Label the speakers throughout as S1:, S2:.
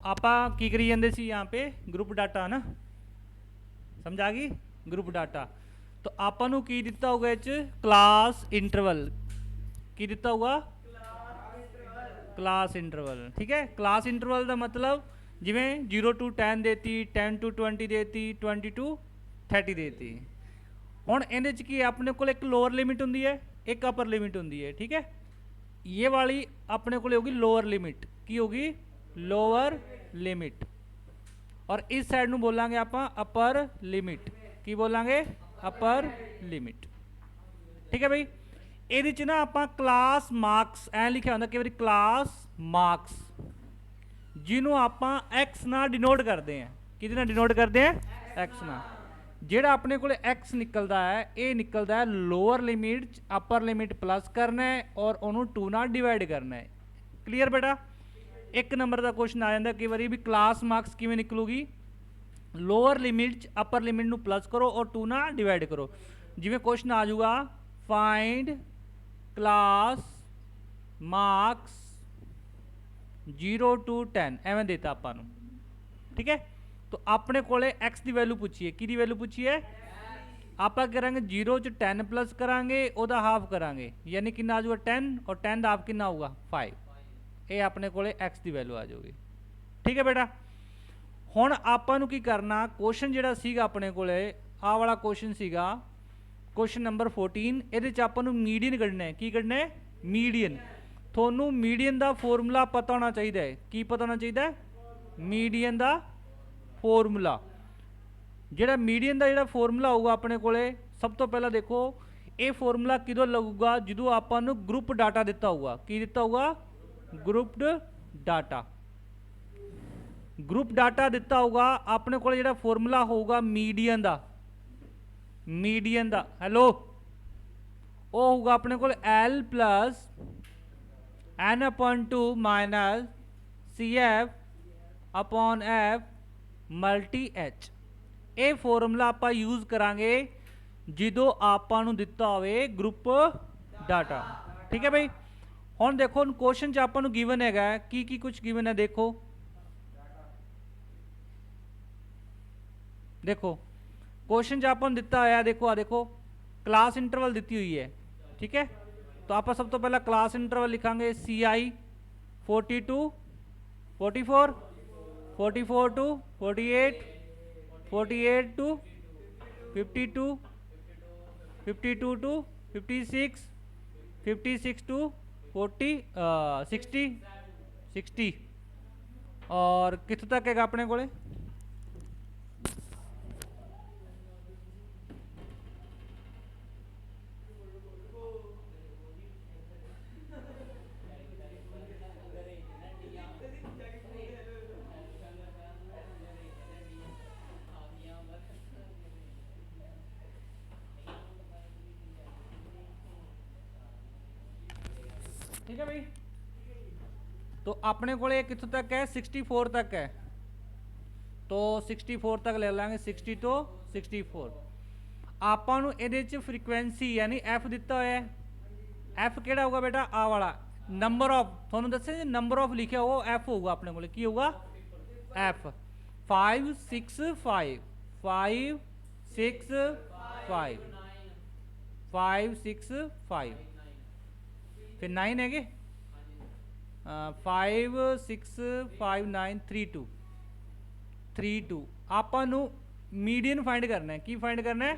S1: ਆਪਾਂ ਕੀ ਕਰੀ ਜਾਂਦੇ ਸੀ यहाँ पे ग्रुप डाटा है ना समझ आ गई ग्रुप डाटा तो ਆਪਾਂ ਨੂੰ ਕੀ ਦਿੱਤਾ ਹੋਊਗਾ ਇਹ ਚ क्लास इंटरवल ਕੀ ਦਿੱਤਾ ਹੋਊਗਾ क्लास इंटरवल ठीक है क्लास इंटरवल ਦਾ ਮਤਲਬ ਜਿਵੇਂ 0 to 10 ਦੇਤੀ 10 to 20 ਦੇਤੀ 20 to 30 ਦੇਤੀ ਹੁਣ ਇਹਦੇ ਚ ਕੀ ਆਪਣੇ ਕੋਲ ਇੱਕ ਲੋਅਰ ਲਿਮਿਟ ਹੁੰਦੀ ਹੈ एक अपर लिमिट होती है ठीक है ये वाली अपने को होगी लोअर लिमिट की होगी लोअर लिमिट और इस साइड में बोलांगे आप अपर लिमिट की बोलांगे अपर लिमिट ठीक है भाई ये ना आप क्लास मार्क्स ऐ लिखा होता कई बार क्लास मार्क्स जिन्हों आप एक्स ना डिनोट करते हैं कि डिनोट करते हैं एक्स ना ਜਿਹੜਾ ਆਪਣੇ ਕੋਲ x ਨਿਕਲਦਾ ਹੈ ਇਹ ਨਿਕਲਦਾ ਹੈ ਲੋਅਰ ਲਿਮਿਟ ਚ ਅਪਰ ਲਿਮਿਟ ਪਲੱਸ ਕਰਨਾ ਹੈ ਔਰ ਉਹਨੂੰ 2 ਨਾਲ ਡਿਵਾਈਡ ਕਰਨਾ ਹੈ ਕਲੀਅਰ ਬੇਟਾ ਇੱਕ ਨੰਬਰ ਦਾ ਕੁਐਸਚਨ ਆ ਜਾਂਦਾ ਕਈ ਵਾਰੀ ਵੀ ਕਲਾਸ ਮਾਰਕਸ ਕਿਵੇਂ ਨਿਕਲੂਗੀ ਲੋਅਰ ਲਿਮਿਟ ਚ ਅਪਰ ਲਿਮਿਟ ਨੂੰ ਪਲੱਸ ਕਰੋ ਔਰ 2 ਨਾਲ ਡਿਵਾਈਡ ਕਰੋ ਜਿਵੇਂ ਕੁਐਸਚਨ ਆ ਜਾਊਗਾ ਫਾਈਂਡ ਕਲਾਸ ਮਾਰਕਸ 0 to 10 ਐਵੇਂ ਦੇਤਾ ਆਪਾਂ ਨੂੰ ਠੀਕ ਹੈ तो अपने को एक्स की वैल्यू पूछिए कि वैल्यू पूछिए आप करेंगे 0 च 10 प्लस करांगे ओदा हाफ करांगे यानी कि आ जाऊगा 10 और 10 का हाफ कि होगा 5 ये अपने को एक्स की वैल्यू आ जाएगी ठीक है बेटा हुण आपां नूं की करना क्वेश्चन जिहड़ा सीगा अपने को आ वाला क्वेश्चन सीगा क्वेश्चन नंबर 14 ये आपां नूं मीडियन कढना है की कढना है मीडियन थोनू मीडियन का फॉर्मूला पता होना चाहिए की पता होना चाहिए मीडियन का फॉर्मूला जिहड़ा मीडियन का जिहड़ा फॉर्मूला होगा अपने को सब तो पहला देखो ये फॉर्मूला किदों लगूगा जो आपां नूं ग्रुप डाटा दिता होगा की दिता होगा ग्रुप्ड डाटा ग्रुप डाटा दिता होगा अपने को जिहड़ा फॉर्मूला होगा मीडियन का हेलो वो होगा अपने को L plus n/2 minus CF upon F multi H ये फॉर्मूला आप यूज करांगे जो आपां नूं दिता होवे ग्रुप डाटा ठीक है भाई हुण देखो क्वेश्चन च आपां नूं गिवन हैगा की कुछ गिवन है देखो क्वेश्चन च आपां नूं दिता होया देखो आ देखो क्लास इंटरवल दी हुई है ठीक है तो आप सब तो पहला class interval लिखांगे CI 42 44 44 to 48 48 to 52 52 to 56 56 to 40 60 60 और कितों तक है अपने को ठीक है भाई तो अपने को कितों तक है 64 तक है तो 64 तक ले लेंगे 60 तो 64 आपां नूं इहदे च फ्रीक्वेंसी यानी एफ दिता होया है एफ केड़ा होगा बेटा आ वाला नंबर ऑफ थोनों दस्सिया जी नंबर ऑफ लिखा हो एफ होगा अपने को की होगा एफ 5 6 5 5 6 5 5 6 5 फिर 9 है 5 6 5 9 3 2 3 2 आपां नूं मीडियन फाइंड करना है की फाइंड करना है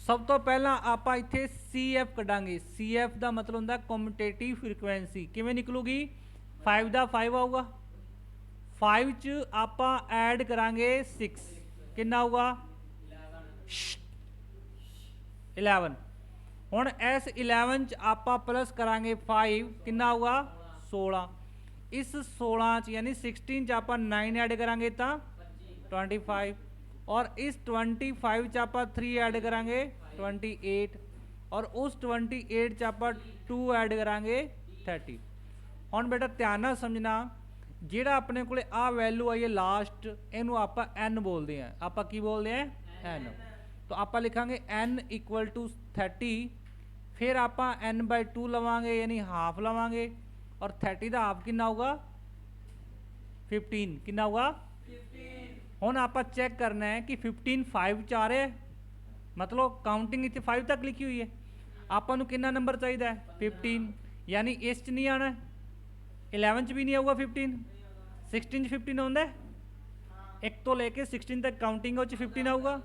S1: सब तो पहला आपां इत्थे CF कढांगे CF का मतलब होंदा कम्यूटेटिव फ्रीक्वेंसी किवें निकलूगी 5 का 5 आऊगा 5 च आपां ऐड करांगे 6 कितना होगा 11 हुण इस 11 च आपां प्लस करांगे 5 कितना होगा 16 इस 16 च यानी 16 च आपां 9 ऐड करांगे तो 25 और इस 25 च आपां 3 ऐड करांगे 28 और उस 28 च आपां 2 ऐड करांगे 30 हुण बेटा ध्यान नाल समझना जिहड़ा अपने कोले आ वैल्यू आई है लास्ट इनू आपां n बोलते हैं आपां की बोलते हैं n तो आपां लिखांगे n = 30 फिर आप n/2 लवांगे यानी हाफ लवांगे और 30 का हाफ कितना होगा 15 कितना होगा हुण आपां चेक करना है कि 15 5 च आ रहा है, मतलब काउंटिंग इत्थे 5 तक लिखी हुई है, आपां नूं कितना नंबर चाहिए 15, यानी इस च नहीं आना, 11 च भी नहीं आऊगा 15, 16 च 15 आउंदा है, एक तो लेके 16 तक काउंटिंग है, 15 आऊगा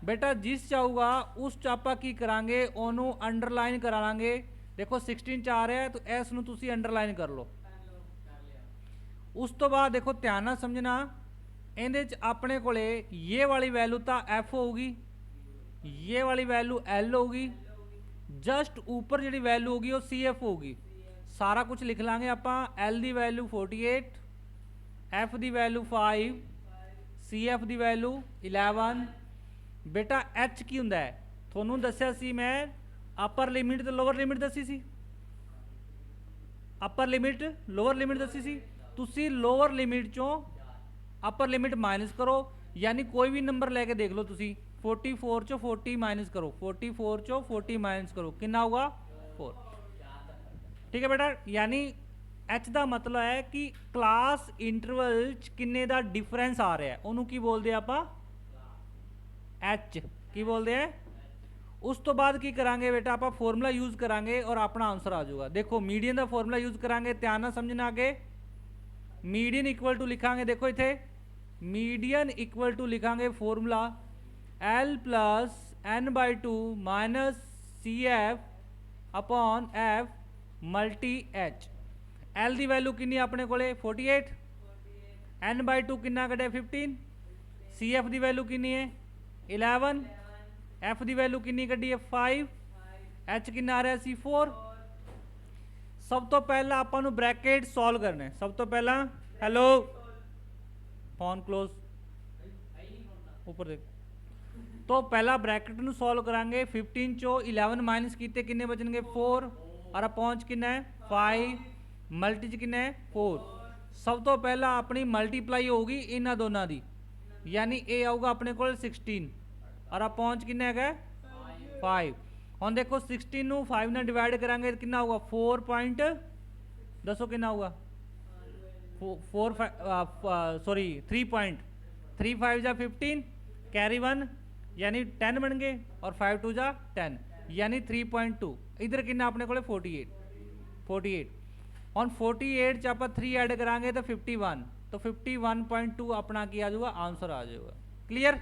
S1: बेटा। जिस च आऊगा उस च आपां की करांगे, ओनू अंडरलाइन करा लांगे। देखो 16 च आ रहा है तो इस नूं तुसीं अंडरलाइन कर लो। उस तो बाद देखो ध्यान नाल समझना, इहदे च अपने कोले ये वाली वैल्यू तो एफ होगी, ये वाली वैल्यू एल होगी, जस्ट ऊपर जी वैल्यू होगी वो सी एफ होगी। सारा कुछ लिख लांगे आपां, एल की वैल्यू 48, एफ की वैल्यू 5, सी एफ की वैल्यू 11। बेटा एच की हुंदा है, थोनू दस्सिया सी मैं अपर लिमिट तो लोअर लिमिट दसी सी, अपर लिमिट लोअर लिमिट दसी सी, तुसी लोअर लिमिट चों अपर लिमिट माइनस करो, यानी कोई भी नंबर लैके देख लो तुसी, 44 चो 40 माइनस करो, 44 चो 40 माइनस करो, कितना होगा 4। ठीक है बेटा, यानी एच का मतलब है कि क्लास इंटरवल किन्ने का डिफरेंस आ रहा है, उन्होंने की बोलते आपां एच की बोलते हैं। उस तो बाद की करांगे बेटा, आप फॉर्मूला यूज करांगे और अपना आंसर आ जाऊगा। देखो मीडियन का फॉर्मूला यूज करांगे, ध्यान ना समझना आगे। मीडियन इक्वल टू लिखांगे, देखो इथे मीडियन इक्वल टू लिखांगे formula L plus N by two minus C F upon F multi H. L की वैल्यू कितनी अपने को 48, एन बाई टू कितना कटे 15, सी एफ की वैल्यू कितनी है 11, एफ की वैल्यू कितनी कड्डी है 5, एच कितना आ रहा सी 4। सब तो पहला आपां नूं ब्रैकेट सॉल्व करने, सब तो पहला हेलो फोन क्लोज ऊपर देख, तो पहला ब्रैकेट नूं सॉल्व करांगे। 15 चो 11 माइनस कीते किन्ने बचणगे 4, और पहुंच कितना है 5, मल्टी च कितना है 4। सब तो पहला अपनी मल्टीप्लाई होगी इन्हां दोनों की, यानी ये आऊगा अपने को 16, और पहुंच कितना है 5। हम देखो 16 नूं 5 नाल डिवाइड करांगे कितना होगा 4 पॉइंट, दसो कितना होगा 3 पॉइंट, 3 5 जा 15 कैरी 1 यानी 10 बन गए, और 5 2 जा 10 यानी 3.2। इधर कितना अपने को 48 और 48 च आप 3 ऐड करांगे तो 51, तो 51.2 अपना की आ जाऊगा आंसर आ जाएगा। क्लियर।